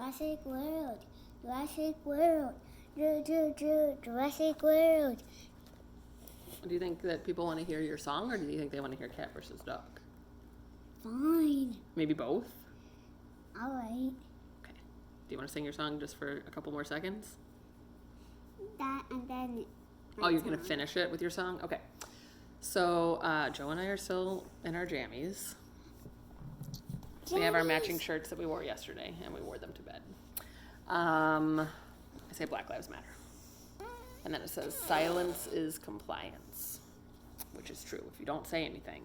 Jurassic World, Jurassic World, Jurassic World. Do you think that people want to hear your song, or do you think they want to hear Katt versus Dogg? Fine. Maybe both? All right. Okay. Do you want to sing your song just for a couple more seconds? That and then. Oh, you're going to finish it with your song? Okay. So, Joe and I are still in our jammies. We have our matching shirts that we wore yesterday, and we wore them to bed. I say Black Lives Matter. And then it says, silence is compliance, which is true. If you don't say anything,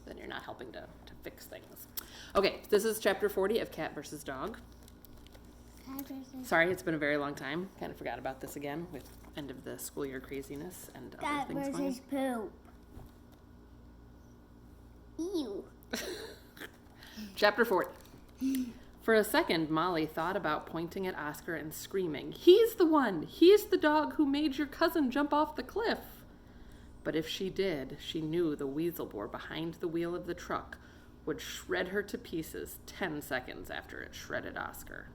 then you're not helping to fix things. Okay, this is chapter 40 of Katt versus Dogg. Sorry, it's been a very long time. Kind of forgot about this again with end of the school year craziness and other Katt things versus poop. Ew. Chapter 40. For a second, Molly thought about pointing at Oscar and screaming, "He's the one! He's the dog who made your cousin jump off the cliff!" But if she did, she knew the weasel boar behind the wheel of the truck would shred her to pieces 10 seconds after it shredded Oscar.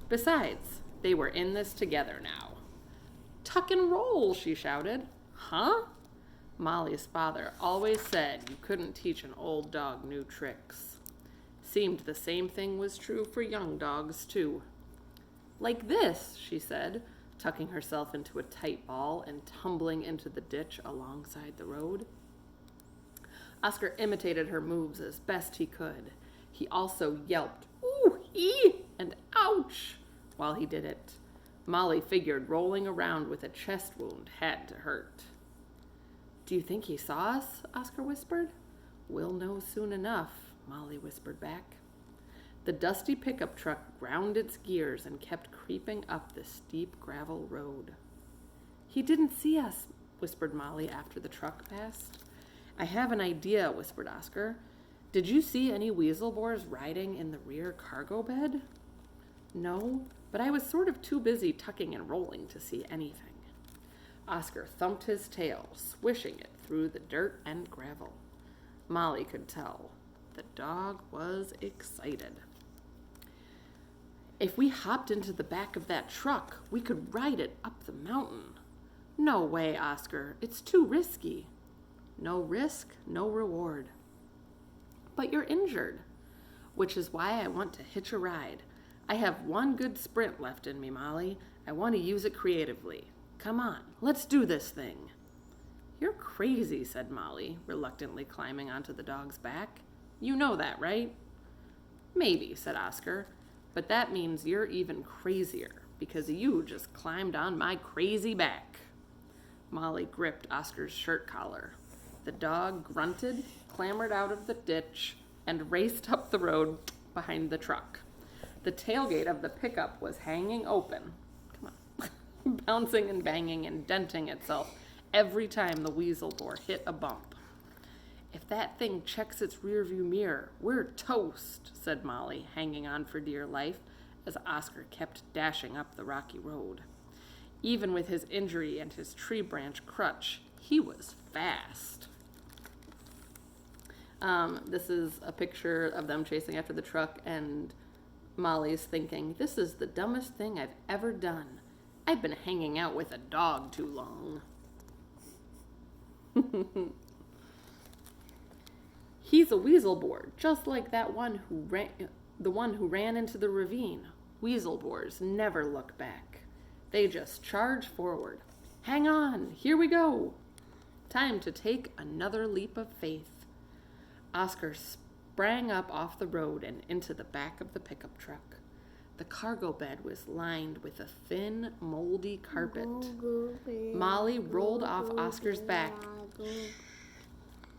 Besides, they were in this together now. "Tuck and roll," she shouted. "Huh?" Molly's father always said you couldn't teach an old dog new tricks. Seemed the same thing was true for young dogs, too. "Like this," she said, tucking herself into a tight ball and tumbling into the ditch alongside the road. Oscar imitated her moves as best he could. He also yelped, "Ooh, ee," and "ouch," while he did it. Molly figured rolling around with a chest wound had to hurt. "Do you think he saw us?" Oscar whispered. "We'll know soon enough," Molly whispered back. The dusty pickup truck ground its gears and kept creeping up the steep gravel road. "He didn't see us," whispered Molly after the truck passed. "I have an idea," whispered Oscar. "Did you see any weasel boars riding in the rear cargo bed?" "No, but I was sort of too busy tucking and rolling to see anything." Oscar thumped his tail, swishing it through the dirt and gravel. Molly could tell. The dog was excited. "If we hopped into the back of that truck, we could ride it up the mountain." "No way, Oscar. It's too risky." "No risk, no reward." "But you're injured." "Which is why I want to hitch a ride. I have one good sprint left in me, Molly. I want to use it creatively. Come on, let's do this thing." "You're crazy," said Molly, reluctantly climbing onto the dog's back. "You know that, right?" "Maybe," said Oscar, "but that means you're even crazier, because you just climbed on my crazy back." Molly gripped Oscar's shirt collar. The dog grunted, clambered out of the ditch, and raced up the road behind the truck. The tailgate of the pickup was hanging open, bouncing and banging and denting itself every time the weasel boar hit a bump. "If that thing checks its rearview mirror, we're toast," said Molly, hanging on for dear life as Oscar kept dashing up the rocky road. Even with his injury and his tree branch crutch, he was fast. This is a picture of them chasing after the truck, and Molly's thinking, "This is the dumbest thing I've ever done. I've been hanging out with a dog too long." "He's a weasel boar, just like the one who ran into the ravine. Weasel boars never look back. They just charge forward. Hang on, here we go. Time to take another leap of faith." Oscar sprang up off the road and into the back of the pickup truck. The cargo bed was lined with a thin, moldy carpet. Molly rolled off Oscar's back,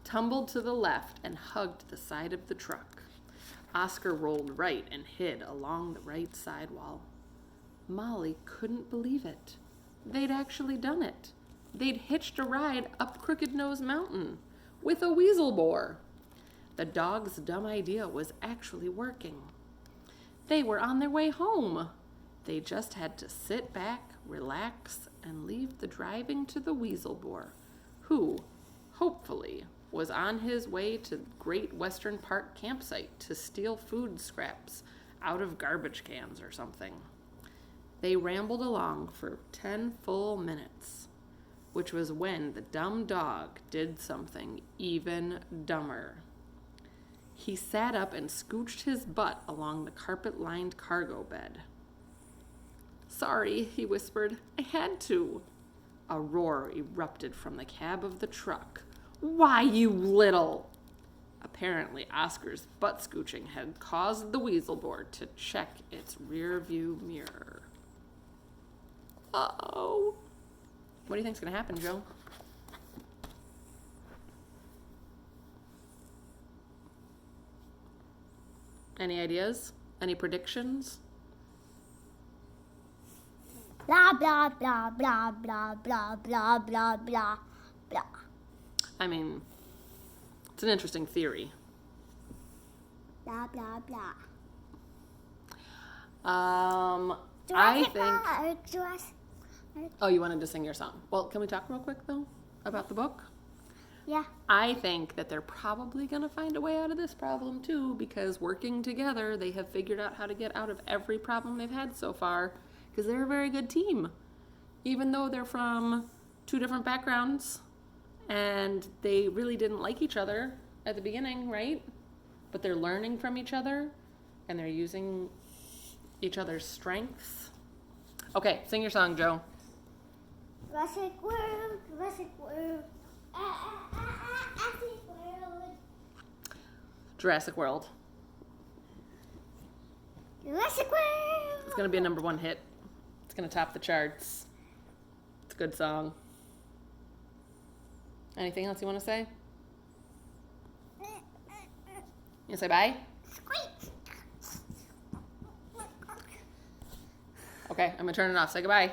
tumbled to the left, and hugged the side of the truck. Oscar rolled right and hid along the right side wall. Molly couldn't believe it. They'd actually done it. They'd hitched a ride up Crooked Nose Mountain with a weasel boar. The dog's dumb idea was actually working. They were on their way home. They just had to sit back, relax, and leave the driving to the weasel boar, who, hopefully, was on his way to Great Western Park campsite to steal food scraps out of garbage cans or something. They rambled along for 10 full minutes, which was when the dumb dog did something even dumber. He sat up and scooched his butt along the carpet-lined cargo bed. "Sorry," he whispered. "I had to." A roar erupted from the cab of the truck. "Why, you little..." Apparently, Oscar's butt scooching had caused the weasel board to check its rear view mirror. Uh-oh. What do you think's going to happen, Joe? Any ideas? Any predictions? Blah, blah, blah, blah, blah, blah, blah, blah, blah, blah. I mean, it's an interesting theory. Blah, blah, blah. I think... Oh, you wanted to sing your song. Well, can we talk real quick, though, about the book? Yeah. I think that they're probably going to find a way out of this problem, too, because working together, they have figured out how to get out of every problem they've had so far, because they're a very good team. Even though they're from 2 different backgrounds, and they really didn't like each other at the beginning, right? But they're learning from each other, and they're using each other's strengths. Okay, sing your song, Joe. Jurassic World, Jurassic World, Jurassic World. Jurassic World. Jurassic World. It's going to be a #1 hit. It's going to top the charts. It's a good song. Anything else you want to say? You say bye? Squeak. Okay, I'm going to turn it off. Say goodbye.